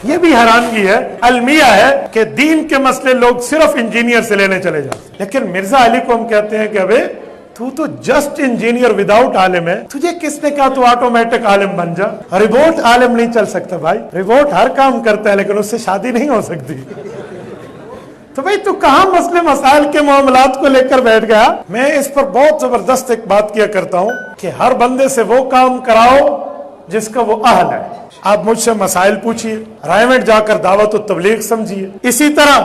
یہ بھی حیرانگی ہے، المیہ ہے کہ دین کے مسئلے لوگ صرف انجینئر سے لینے چلے جاتے، لیکن مرزا علی کو ہم کہتے ہیں کہ ابے تو جسٹ انجینئر وداؤٹ عالم ہے، تجھے کس نے کہا تو آٹومیٹک عالم بن جا؟ ریبوٹ عالم نہیں چل سکتا بھائی، ریبوٹ ہر کام کرتا ہے لیکن اس سے شادی نہیں ہو سکتی۔ تو بھائی تو کہاں مسئلے مسائل کے معاملات کو لے کر بیٹھ گیا؟ میں اس پر بہت زبردست ایک بات کیا کرتا ہوں کہ ہر بندے سے وہ کام کراؤ جس کا وہ اہل ہے۔ آپ مجھ سے مسائل پوچھیے، رائمنڈ جا کر دعوت و تبلیغ سمجھیے، اسی طرح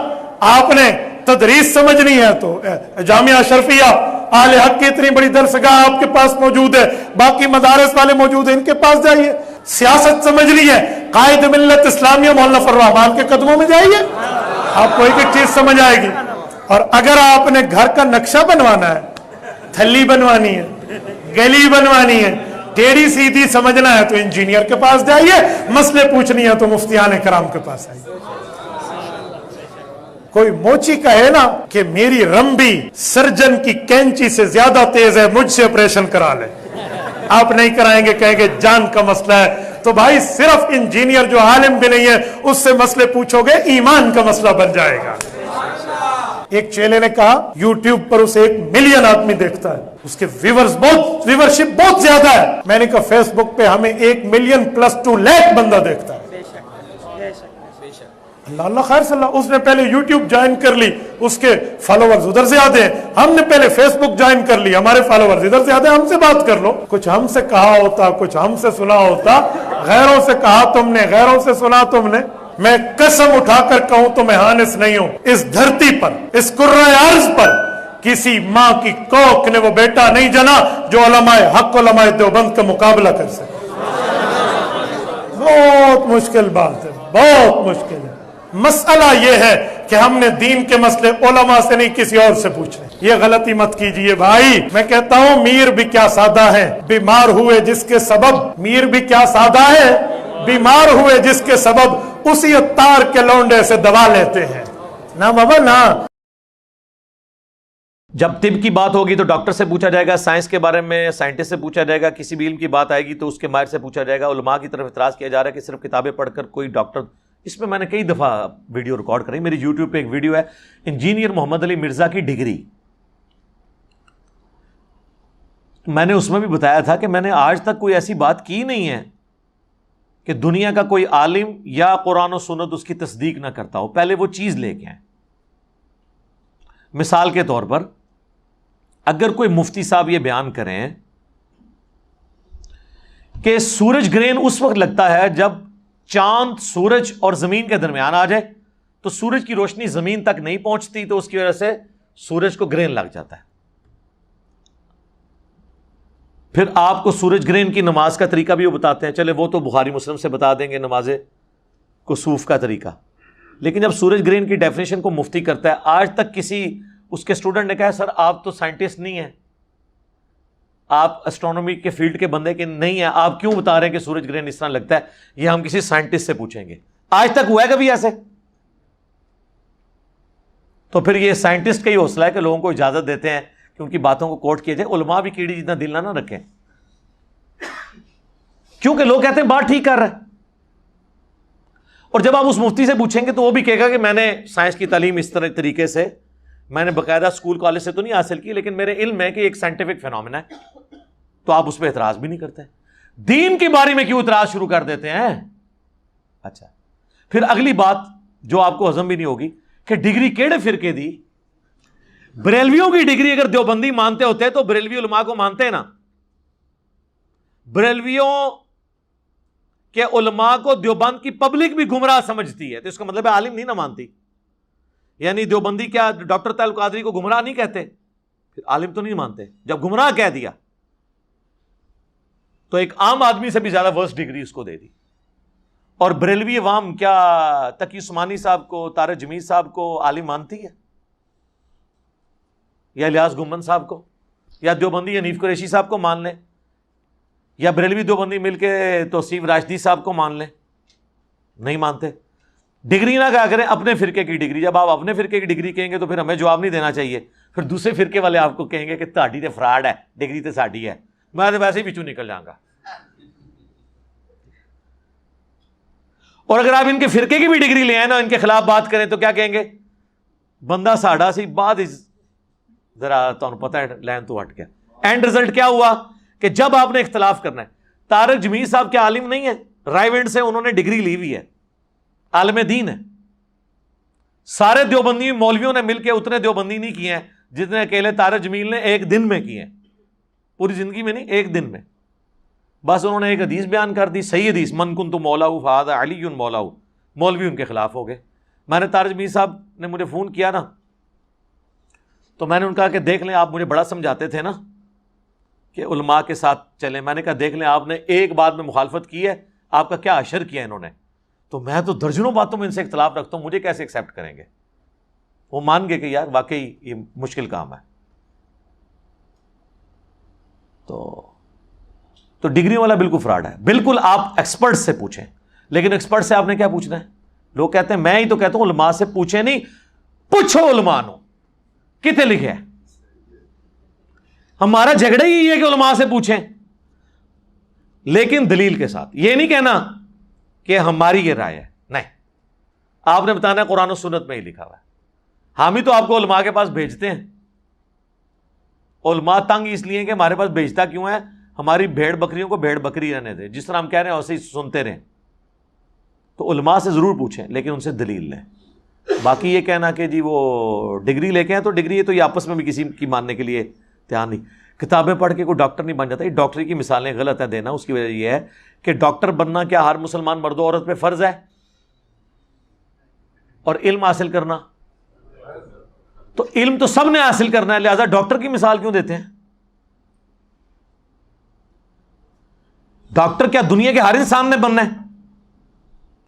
آپ نے تدریس سمجھنی ہے تو جامعہ اشرفیہ اہل حق کی اتنی بڑی درسگاہ آپ کے پاس موجود ہے، باقی مدارس والے موجود ہیں، ان کے پاس جائیے۔ سیاست سمجھنی ہے، قائد ملت اسلامیہ مولانا فضل الرحمان کے قدموں میں جائیے، آپ کو ایک ایک چیز سمجھ آئے گی۔ اور اگر آپ نے گھر کا نقشہ بنوانا ہے، تھلی بنوانی ہے، گلی بنوانی ہے، ٹیڑھی سیدھی سمجھنا ہے تو انجینئر کے پاس جائیے، مسئلے پوچھنی ہے تو مفتیان کرام کے پاس آئیے۔ کوئی موچی کہے نا کہ میری رمبی سرجن کی کینچی سے زیادہ تیز ہے، مجھ سے آپریشن کرا لے، آپ نہیں کرائیں گے، کہیں گے جان کا مسئلہ ہے۔ تو بھائی صرف انجینئر جو عالم بھی نہیں ہے اس سے مسئلے پوچھو گے، ایمان کا مسئلہ بن جائے گا۔ ایک چیلے نے کہا یوٹیوب پر اسے 1 ملین آدمی دیکھتا ہے، اس کے ویورشپ بہت زیادہ ہے۔ میں نے کہا فیس بک پہ ہمیں 1 ملین + 2 لاکھ بندہ دیکھتا ہے۔ اللہ اللہ خیر صلی اللہ، اس نے پہلے یوٹیوب جوائن کر لی، اس کے فالوورز ادھر زیادہ ہیں، ہم نے پہلے فیس بک جوائن کر لی، ہمارے فالوورز ادھر زیادہ ہیں، ہم سے بات کر لو۔ کچھ ہم سے کہا ہوتا، کچھ ہم سے سنا ہوتا، غیروں سے کہا تم نے، غیروں سے سنا تم نے۔ میں قسم اٹھا کر کہوں تو میں ہانس نہیں ہوں، اس دھرتی پر، اس کرۂ ارض پر کسی ماں کی کوکھ نے وہ بیٹا نہیں جنا جو علماء حق، علماء دیوبند کا مقابلہ کر سکے۔ بہت مشکل بات ہے، بہت مشکل ہے۔ مسئلہ یہ ہے کہ ہم نے دین کے مسئلے علماء سے نہیں کسی اور سے پوچھنے، یہ غلطی مت کیجئے بھائی۔ میں کہتا ہوں میر بھی کیا سادہ ہے، بیمار ہوئے جس کے سبب، میر بھی کیا سادہ ہے، بیمار ہوئے جس کے سبب اسی عطار کے لونڈے سے دوا لیتے ہیں نا بابا نا۔ جب طب کی بات ہوگی تو ڈاکٹر سے پوچھا جائے گا، سائنس کے بارے میں سائنٹسٹ سے پوچھا جائے گا، کسی بھی علم کی بات آئے گی تو اس کے ماہر سے پوچھا جائے گا۔ علماء کی طرف اعتراض کیا جا رہا ہے کہ صرف کتابیں پڑھ کر کوئی ڈاکٹر، اس میں نے کئی دفعہ ویڈیو ریکارڈ کری، میری یوٹیوب پہ ایک ویڈیو ہے انجینئر محمد علی مرزا کی ڈگری، میں نے اس میں بھی بتایا تھا کہ میں نے آج تک کوئی ایسی بات کی نہیں ہے کہ دنیا کا کوئی عالم یا قرآن و سنت اس کی تصدیق نہ کرتا ہو، پہلے وہ چیز لے کے آئیں۔ مثال کے طور پر اگر کوئی مفتی صاحب یہ بیان کریں کہ سورج گرہن اس وقت لگتا ہے جب چاند سورج اور زمین کے درمیان آ جائے تو سورج کی روشنی زمین تک نہیں پہنچتی، تو اس کی وجہ سے سورج کو گرہن لگ جاتا ہے۔ پھر آپ کو سورج گرہن کی نماز کا طریقہ بھی وہ بتاتے ہیں، چلے وہ تو بخاری مسلم سے بتا دیں گے نماز کسوف کا طریقہ، لیکن جب سورج گرہن کی ڈیفینیشن کو مفتی کرتا ہے، آج تک کسی اس کے اسٹوڈنٹ نے کہا سر آپ تو سائنٹسٹ نہیں ہیں، آپ اسٹرونومی کے فیلڈ کے بندے کے نہیں ہیں، آپ کیوں بتا رہے ہیں کہ سورج گرہن اس طرح لگتا ہے؟ یہ ہم کسی سائنٹسٹ سے پوچھیں گے، آج تک ہوا ہے کبھی ایسے؟ تو پھر یہ سائنٹسٹ کا ہی حوصلہ ہے کہ لوگوں کو اجازت دیتے ہیں کہ ان کی باتوں کو کوٹ کیا جائے۔ علماء بھی کیڑی جتنا دل نہ رکھیں، کیونکہ لوگ کہتے ہیں بات ٹھیک کر رہا ہے، اور جب آپ اس مفتی سے پوچھیں گے تو وہ بھی کہے گا کہ میں نے سائنس کی تعلیم اس طرح طریقے سے، میں نے باقاعدہ اسکول کالج سے تو نہیں حاصل کی، لیکن میرے علم ہے کہ ایک سائنٹیفک فینومینا ہے، تو آپ اس پہ اعتراض بھی نہیں کرتے۔ دین کے بارے میں کیوں اعتراض شروع کر دیتے ہیں؟ اچھا، پھر اگلی بات جو آپ کو ہضم بھی نہیں ہوگی کہ ڈگری کیڑے فرقے دی؟ بریلویوں کی ڈگری اگر دیوبندی مانتے ہوتے تو بریلوی علماء کو مانتے ہیں نا، بریلویوں کہ علماء کو دیوبند کی پبلک بھی گمراہ سمجھتی ہے، تو اس کا مطلب ہے عالم نہیں نہ مانتی، یعنی دیوبندی کیا ڈاکٹر طاہر القادری کو گمراہ نہیں کہتے؟ پھر عالم تو نہیں مانتے۔ جب گمراہ کہہ دیا تو ایک عام آدمی سے بھی زیادہ ورسٹ ڈگری اس کو دے دی۔ اور بریلوی عوام کیا تقی عثمانی صاحب کو، طارق جمیل صاحب کو عالم مانتی ہے، یا الیاس گمن صاحب کو، یا دیوبندی حنیف قریشی صاحب کو مان لیں، یا بریلوی دیوبندی مل کے توصیف راشدی صاحب کو مان لیں؟ نہیں مانتے۔ ڈگری نہ کہا کریں اپنے فرقے کی ڈگری، جب آپ اپنے فرقے کی ڈگری کہیں گے تو پھر ہمیں جواب نہیں دینا چاہیے، پھر دوسرے فرقے والے آپ کو کہیں گے کہ تہاڈی تے فراڈ ہے، ڈگری تے ساڈی ہے، میں تو ویسے ہی پچھو نکل جاؤں گا۔ اور اگر آپ ان کے فرقے کی بھی ڈگری لے آئے نا، ان کے خلاف بات کریں تو کیا کہیں گے؟ بندہ ساڑا سی بعد ذرا تمہیں پتہ ہے لین تو ہٹ گیا۔ اینڈ رزلٹ کیا ہوا کہ جب آپ نے اختلاف کرنا ہے، طارق جمیل صاحب کیا عالم نہیں ہے؟ رائیونڈ سے انہوں نے ڈگری لی ہوئی ہے، عالم دین ہے۔ سارے دیوبندی مولویوں نے مل کے اتنے دیوبندی نہیں کیے ہیں جتنے اکیلے طارق جمیل نے ایک دن میں کیے ہیں، پوری زندگی میں نہیں، ایک دن میں۔ بس انہوں نے ایک حدیث بیان کر دی، صحیح حدیث، من کنت مولاہ فہذا علی مولاہ، مولوی ان کے خلاف ہو گئے۔ میں نے طارق جمیل صاحب نے مجھے فون کیا نا، تو میں نے ان کا کہ دیکھ لیں، آپ مجھے بڑا سمجھاتے تھے نا کہ علماء کے ساتھ چلیں، میں نے کہا دیکھ لیں آپ نے ایک بات میں مخالفت کی ہے، آپ کا کیا اشر کیا انہوں نے، تو میں تو درجنوں باتوں میں ان سے اختلاف رکھتا ہوں، مجھے کیسے ایکسیپٹ کریں گے؟ وہ مان گئے کہ یار واقعی یہ مشکل کام ہے۔ تو ڈگری والا بالکل فراڈ ہے، بالکل آپ ایکسپرٹ سے پوچھیں، لیکن ایکسپرٹ سے آپ نے کیا پوچھنا ہے؟ لوگ کہتے ہیں، میں ہی تو کہتا ہوں علماء سے پوچھیں نہیں، پوچھو علماء نو کتے لکھے ہیں۔ ہمارا جھگڑا ہی یہ ہے کہ علماء سے پوچھیں، لیکن دلیل کے ساتھ، یہ نہیں کہنا کہ ہماری یہ رائے ہے، نہیں، آپ نے بتانا ہے قرآن و سنت میں ہی لکھا ہوا ہے۔ ہم ہی تو آپ کو علماء کے پاس بھیجتے ہیں۔ علماء تنگ اس لیے کہ ہمارے پاس بھیجتا کیوں ہے؟ ہماری بھیڑ بکریوں کو بھیڑ بکری رہنے دے، جس طرح ہم کہہ رہے ہیں ویسے ہی سنتے رہیں۔ تو علماء سے ضرور پوچھیں، لیکن ان سے دلیل لیں۔ باقی یہ کہنا کہ جی وہ ڈگری لے کے ہیں تو ڈگری ہے، تو یہ آپس میں بھی کسی کی ماننے کے لیے تیار نہیں۔ کتابیں پڑھ کے کوئی ڈاکٹر نہیں بن جاتا، یہ ڈاکٹری کی مثالیں غلط ہے دینا۔ اس کی وجہ یہ ہے کہ ڈاکٹر بننا کیا ہر مسلمان مرد و عورت پہ فرض ہے؟ اور علم حاصل کرنا تو علم تو سب نے حاصل کرنا ہے، لہذا ڈاکٹر کی مثال کیوں دیتے ہیں؟ ڈاکٹر کیا دنیا کے ہر انسان نے بننا ہے؟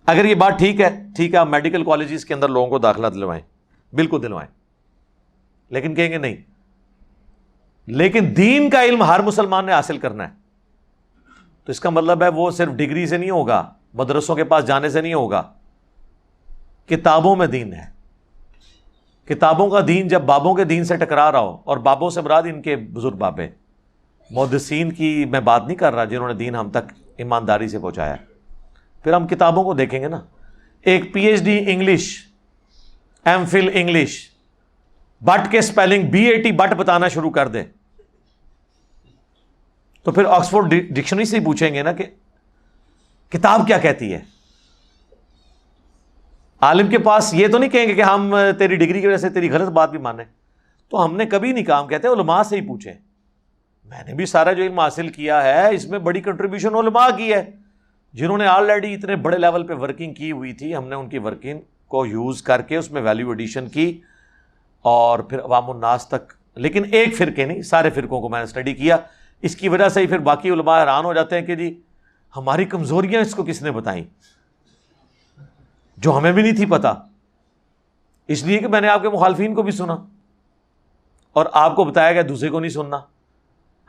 اگر یہ بات ٹھیک ہے، ٹھیک ہے، آپ میڈیکل کالجز کے اندر لوگوں کو داخلہ دلوائیں، بالکل دلوائیں، لیکن کہیں گے نہیں، لیکن دین کا علم ہر مسلمان نے حاصل کرنا ہے۔ تو اس کا مطلب ہے وہ صرف ڈگری سے نہیں ہوگا، مدرسوں کے پاس جانے سے نہیں ہوگا، کتابوں میں دین ہے۔ کتابوں کا دین جب بابوں کے دین سے ٹکرا رہا ہو، اور بابوں سے مراد ان کے بزرگ بابے، محدثین کی میں بات نہیں کر رہا جنہوں نے دین ہم تک ایمانداری سے پہنچایا، پھر ہم کتابوں کو دیکھیں گے نا۔ ایک P H D English, M Phil English, but کے سپیلنگ BAT بٹ بتانا شروع کر دے، تو پھر آکسفورڈ ڈکشنری سے ہی پوچھیں گے نا کہ کتاب کیا کہتی ہے۔ عالم کے پاس یہ تو نہیں کہیں گے کہ ہم تیری ڈگری کی وجہ سے تیری غلط بات بھی مانیں، تو ہم نے کبھی نہیں کہا، ہم کہتے ہیں علماء سے ہی پوچھیں۔ میں نے بھی سارا جو علم حاصل کیا ہے اس میں بڑی کنٹریبیوشن علماء کی ہے، جنہوں نے آلریڈی اتنے بڑے لیول پہ ورکنگ کی ہوئی تھی، ہم نے ان کی ورکنگ کو یوز کر کے اس میں ویلیو ایڈیشن کی، اور پھر عوام الناس تک۔ لیکن ایک فرقے نہیں، سارے فرقوں کو میں نے اسٹڈی کیا۔ اس کی وجہ سے ہی پھر باقی علماء حیران ہو جاتے ہیں کہ جی ہماری کمزوریاں اس کو کس نے بتائیں جو ہمیں بھی نہیں تھی پتا، اس لیے کہ میں نے آپ کے مخالفین کو بھی سنا اور آپ کو بتایا گیا دوسرے کو نہیں سننا۔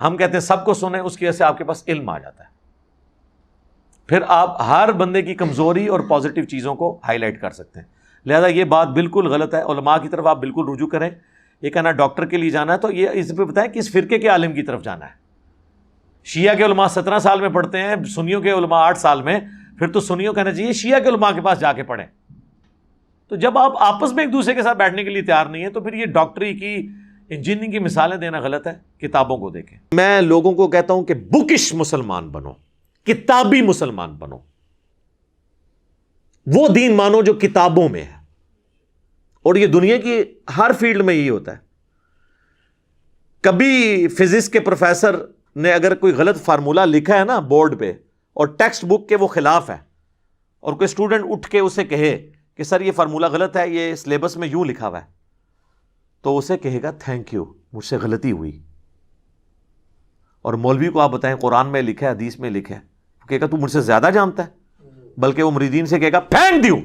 ہم کہتے ہیں سب کو سنیں، اس کی وجہ سے آپ کے پاس علم آ جاتا ہے، پھر آپ ہر بندے کی کمزوری اور پازیٹیو چیزوں کو ہائی لائٹ کر سکتے ہیں۔ لہذا یہ بات بالکل غلط ہے، علماء کی طرف آپ بالکل رجوع کریں۔ یہ کہنا ڈاکٹر کے لیے جانا ہے تو یہ اس پہ بتائیں کس فرقے کے عالم کی طرف جانا ہے۔ شیعہ کے علماء 17 سال میں پڑھتے ہیں، سنیوں کے علماء 8 سال میں، پھر تو سنیوں کہنا چاہیے شیعہ کے علماء کے پاس جا کے پڑھیں۔ تو جب آپ آپس میں ایک دوسرے کے ساتھ بیٹھنے کے لیے تیار نہیں ہیں تو پھر یہ ڈاکٹری کی، انجینئرنگ کی مثالیں دینا غلط ہے۔ کتابوں کو دیکھیں۔ میں لوگوں کو کہتا ہوں کہ بکش مسلمان بنو، کتابی مسلمان بنو، وہ دین مانو جو کتابوں میں ہے، اور یہ دنیا کی ہر فیلڈ میں یہی ہوتا ہے۔ کبھی فزکس کے پروفیسر نے اگر کوئی غلط فارمولہ لکھا ہے نا بورڈ پہ اور ٹیکسٹ بک کے وہ خلاف ہے، اور کوئی اسٹوڈنٹ اٹھ کے اسے کہے کہ سر یہ فارمولہ غلط ہے، یہ سلیبس میں یوں لکھا ہوا ہے، تو اسے کہے گا تھینک یو، مجھ سے غلطی ہوئی۔ اور مولوی کو آپ بتائیں قرآن میں لکھا ہے، حدیث میں لکھا ہے، وہ کہے گا تو مجھ سے زیادہ جانتا ہے، بلکہ وہ مریدین سے کہے گا پھینک دیو،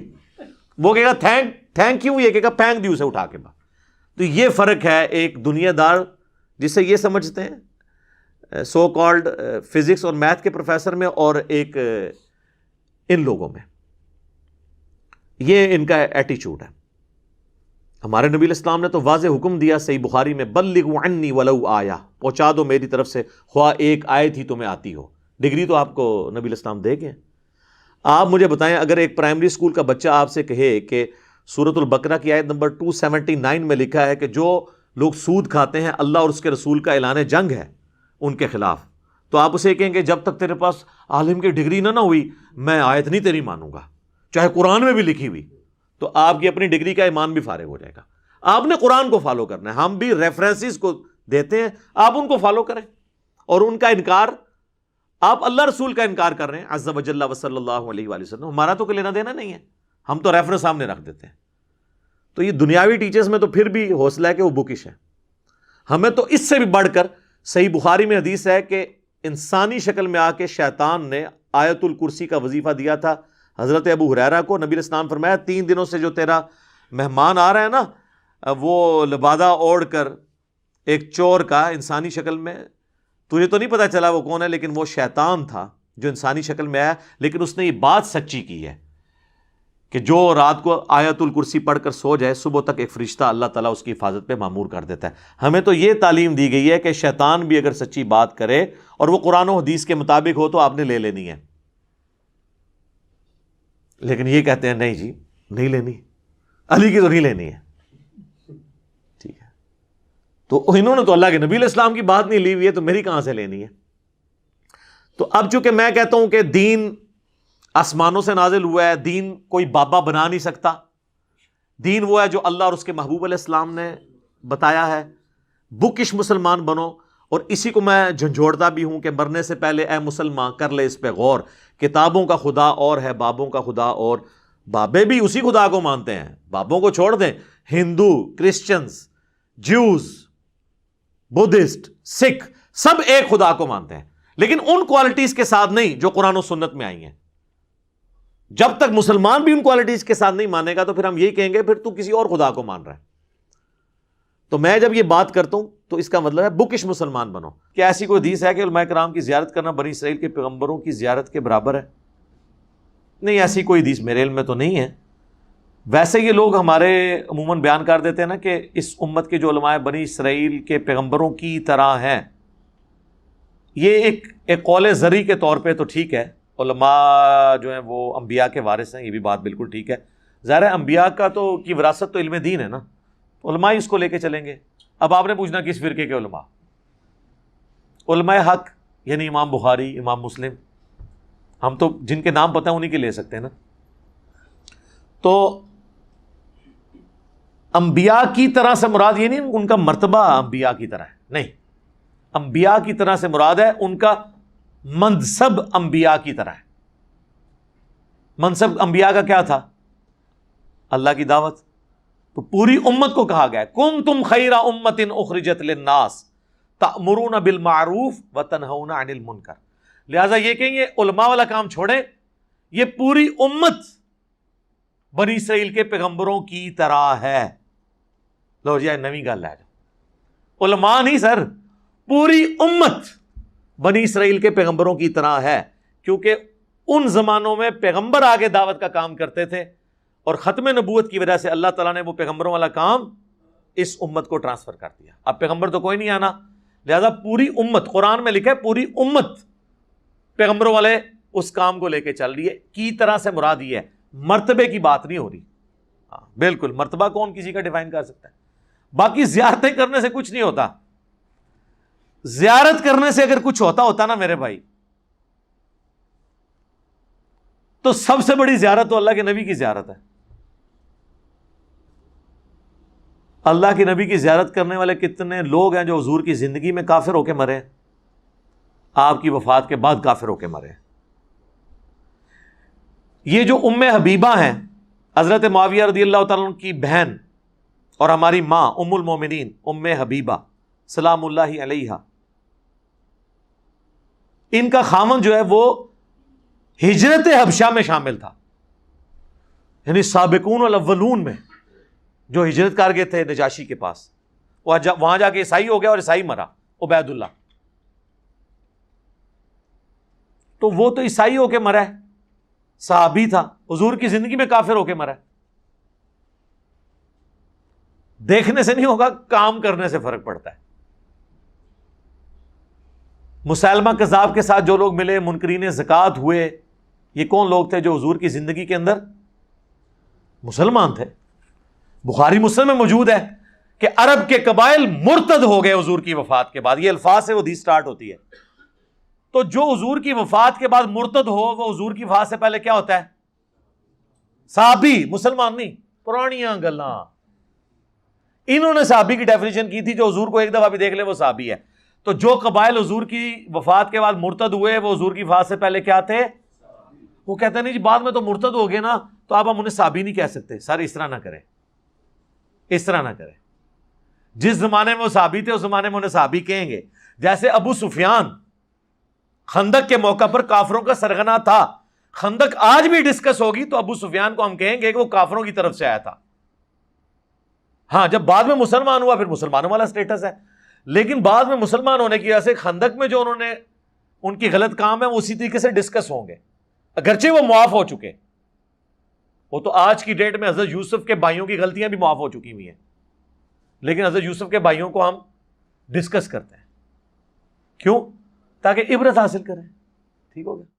وہ کہے گا تھینک یو، یہ کہے گا پھینک دیو سے اٹھا کے بعد۔ تو یہ فرق ہے ایک دنیا دار جسے یہ سمجھتے ہیں سو کالڈ فزکس اور میتھ کے پروفیسر میں، اور ایک ان لوگوں میں۔ یہ ان کا ایٹیچیوڈ ہے۔ ہمارے نبی علیہ السلام نے تو واضح حکم دیا صحیح بخاری میں، بلغوا عنی ولو آیا، پہنچا دو میری طرف سے خواہ ایک آیت ہی تمہیں آتی ہو۔ ڈگری تو آپ کو نبی علیہ السلام دے گئے۔ آپ مجھے بتائیں اگر ایک پرائمری اسکول کا بچہ آپ سے کہے کہ سورۃ البقرہ کی آیت نمبر 279 میں لکھا ہے کہ جو لوگ سود کھاتے ہیں اللہ اور اس کے رسول کا اعلان جنگ ہے ان کے خلاف، تو آپ اسے کہیں گے جب تک تیرے پاس عالم کی ڈگری نہ ہوئی میں آیت نہیں تیری مانوں گا چاہے قرآن میں بھی لکھی ہوئی، تو آپ کی اپنی ڈگری کا ایمان بھی فارغ ہو جائے گا۔ آپ نے قرآن کو فالو کرنا ہے، ہم بھی ریفرنسز کو دیتے ہیں، آپ ان کو فالو کریں، اور ان کا انکار، آپ اللہ رسول کا انکار کر رہے ہیں عز وجل و صلی اللہ علیہ وآلہ وسلم، ہمارا تو کوئی لینا دینا نہیں ہے، ہم تو ریفرنس سامنے رکھ دیتے ہیں۔ تو یہ دنیاوی ٹیچرز میں تو پھر بھی حوصلہ ہے کہ وہ بکش ہے، ہمیں تو اس سے بھی بڑھ کر صحیح بخاری میں حدیث ہے کہ انسانی شکل میں آ کے شیطان نے آیت الکرسی کا وظیفہ دیا تھا حضرت ابو ہریرہ کو۔ نبی علیہ السلام فرمایا 3 دنوں سے جو تیرا مہمان آ رہا ہے نا، وہ لبادہ اوڑھ کر ایک چور کا انسانی شکل میں، تجھے تو نہیں پتا چلا وہ کون ہے، لیکن وہ شیطان تھا جو انسانی شکل میں آیا، لیکن اس نے یہ بات سچی کی ہے کہ جو رات کو آیت الکرسی پڑھ کر سو جائے صبح تک ایک فرشتہ اللہ تعالیٰ اس کی حفاظت پہ مامور کر دیتا ہے۔ ہمیں تو یہ تعلیم دی گئی ہے کہ شیطان بھی اگر سچی بات کرے اور وہ قرآن و حدیث کے مطابق ہو تو آپ نے لے لینی ہے، لیکن یہ کہتے ہیں نہیں جی نہیں لینی، علی کی تو نہیں لینی ہے، ٹھیک ہے، تو انہوں نے تو اللہ کے نبی علیہ السلام کی بات نہیں لی ہوئی ہے تو میری کہاں سے لینی ہے؟ تو اب چونکہ میں کہتا ہوں کہ دین آسمانوں سے نازل ہوا ہے، دین کوئی بابا بنا نہیں سکتا، دین وہ ہے جو اللہ اور اس کے محبوب علیہ السلام نے بتایا ہے۔ بکش مسلمان بنو، اور اسی کو میں جھنجھوڑتا بھی ہوں کہ مرنے سے پہلے اے مسلمان کر لے اس پہ غور، کتابوں کا خدا اور ہے بابوں کا خدا اور، بابے بھی اسی خدا کو مانتے ہیں، بابوں کو چھوڑ دیں، ہندو، کرسچنز، جیوز، بدھسٹ، سکھ، سب ایک خدا کو مانتے ہیں، لیکن ان کوالٹیز کے ساتھ نہیں جو قرآن و سنت میں آئی ہیں۔ جب تک مسلمان بھی ان کوالٹیز کے ساتھ نہیں مانے گا تو پھر ہم یہی کہیں گے پھر تو کسی اور خدا کو مان رہا ہے۔ تو میں جب یہ بات کرتا ہوں تو اس کا مطلب ہے بکش مسلمان بنو۔ کیا ایسی کوئی حدیث ہے کہ علماء کرام کی زیارت کرنا بنی اسرائیل کے پیغمبروں کی زیارت کے برابر ہے؟ نہیں، ایسی کوئی حدیث میرے علم میں تو نہیں ہے۔ ویسے یہ لوگ ہمارے عموماً بیان کر دیتے ہیں نا کہ اس امت کے جو علماء بنی اسرائیل کے پیغمبروں کی طرح ہیں، یہ ایک قول زرعی کے طور پہ تو ٹھیک ہے، علماء جو ہیں وہ انبیاء کے وارث ہیں، یہ بھی بات بالکل ٹھیک ہے۔ ظاہر ہے انبیاء کا تو کی وراثت تو علم دین ہے نا، علماء ہی اس کو لے کے چلیں گے۔ اب آپ نے پوچھنا کس فرقے کے علماء؟ علماء حق یعنی امام بخاری، امام مسلم، ہم تو جن کے نام پتہ ہیں انہی کے لے سکتے ہیں نا۔ تو انبیاء کی طرح سے مراد یہ نہیں ان کا مرتبہ انبیاء کی طرح ہے، نہیں، انبیاء کی طرح سے مراد ہے ان کا منصب انبیاء کی طرح ہے۔ منصب انبیاء کا کیا تھا؟ اللہ کی دعوت۔ تو پوری امت کو کہا گیا کنتم خیر امۃ اخرجت للناس تأمرون بالمعروف وتنہون عن المنکر، لہذا یہ کہ یہ علماء والا کام چھوڑیں، یہ پوری امت بنی اسرائیل کے پیغمبروں کی طرح ہے۔ لو جی نویں گل ہے، علماء نہیں سر، پوری امت بنی اسرائیل کے پیغمبروں کی طرح ہے، کیونکہ ان زمانوں میں پیغمبر آگے دعوت کا کام کرتے تھے، اور ختم نبوت کی وجہ سے اللہ تعالیٰ نے وہ پیغمبروں والا کام اس امت کو ٹرانسفر کر دیا۔ اب پیغمبر تو کوئی نہیں آنا، لہذا پوری امت، قرآن میں لکھا ہے پوری امت پیغمبروں والے اس کام کو لے کے چل رہی ہے۔ کی طرح سے مراد یہ ہے، مرتبے کی بات نہیں ہو رہی۔ ہاں بالکل، مرتبہ کون کسی کا ڈیفائن کر سکتا ہے؟ باقی زیارتیں کرنے سے کچھ نہیں ہوتا، زیارت کرنے سے اگر کچھ ہوتا نا میرے بھائی، تو سب سے بڑی زیارت تو اللہ کے نبی کی زیارت ہے۔ اللہ کے نبی کی زیارت کرنے والے کتنے لوگ ہیں جو حضور کی زندگی میں کافر ہو کے مرے، آپ کی وفات کے بعد کافر ہو کے مرے۔ یہ جو ام حبیبہ ہیں، حضرت معاویہ رضی اللہ تعالیٰ عنہ کی بہن اور ہماری ماں ام المومنین ام حبیبہ سلام اللہ علیہا، ان کا خامن جو ہے وہ ہجرت حبشہ میں شامل تھا، یعنی سابقون الاولون میں جو ہجرت کر گئے تھے نجاشی کے پاس، وہاں جا کے عیسائی ہو گیا اور عیسائی مرا، عبید اللہ، تو وہ تو عیسائی ہو کے مرا ہے، صحابی تھا، حضور کی زندگی میں کافر ہو کے مرا ہے۔ دیکھنے سے نہیں ہوگا، کام کرنے سے فرق پڑتا ہے۔ مسیلمہ کذاب کے ساتھ جو لوگ ملے، منکرین زکوٰۃ ہوئے، یہ کون لوگ تھے جو حضور کی زندگی کے اندر مسلمان تھے؟ بخاری مسلم میں موجود ہے کہ عرب کے قبائل مرتد ہو گئے حضور کی وفات کے بعد. یہ الفاظ سے وہ حدیث سٹارٹ ہوتی ہے. تو جو حضور کی وفات کے بعد مرتد ہو وہ حضور کی وفات سے پہلے کیا ہوتا ہے؟ صحابی، مسلمان نہیں. پرانیاں گلاں. انہوں نے صحابی کی ڈیفینیشن کی تھی جو حضور کو ایک دفعہ بھی دیکھ لے وہ صحابی ہے. تو جو قبائل حضور کی وفات کے بعد مرتد ہوئے وہ حضور کی وفات سے پہلے کیا تھے؟ وہ کہتے ہیں نہیں جی بعد میں تو مرتد ہو گئے نا تو اب ہم انہیں صحابی نہیں کہہ سکتے. سر اس طرح نہ کریں، اس طرح نہ کریں. جس زمانے میں وہ صحابی تھے اس زمانے میں انہیں صحابی کہیں گے. جیسے ابو سفیان خندق کے موقع پر کافروں کا سرغنہ تھا. خندق آج بھی ڈسکس ہوگی تو ابو سفیان کو ہم کہیں گے کہ وہ کافروں کی طرف سے آیا تھا. ہاں جب بعد میں مسلمان ہوا پھر مسلمانوں والا سٹیٹس ہے. لیکن بعد میں مسلمان ہونے کی وجہ سے خندق میں جو انہوں نے ان کی غلط کام ہے وہ اسی طریقے سے ڈسکس ہوں گے اگرچہ وہ معاف ہو چکے. وہ تو آج کی ڈیٹ میں حضرت یوسف کے بھائیوں کی غلطیاں بھی معاف ہو چکی ہوئی ہیں لیکن حضرت یوسف کے بھائیوں کو ہم ڈسکس کرتے ہیں. کیوں؟ تاکہ عبرت حاصل کریں. ٹھیک ہو گیا.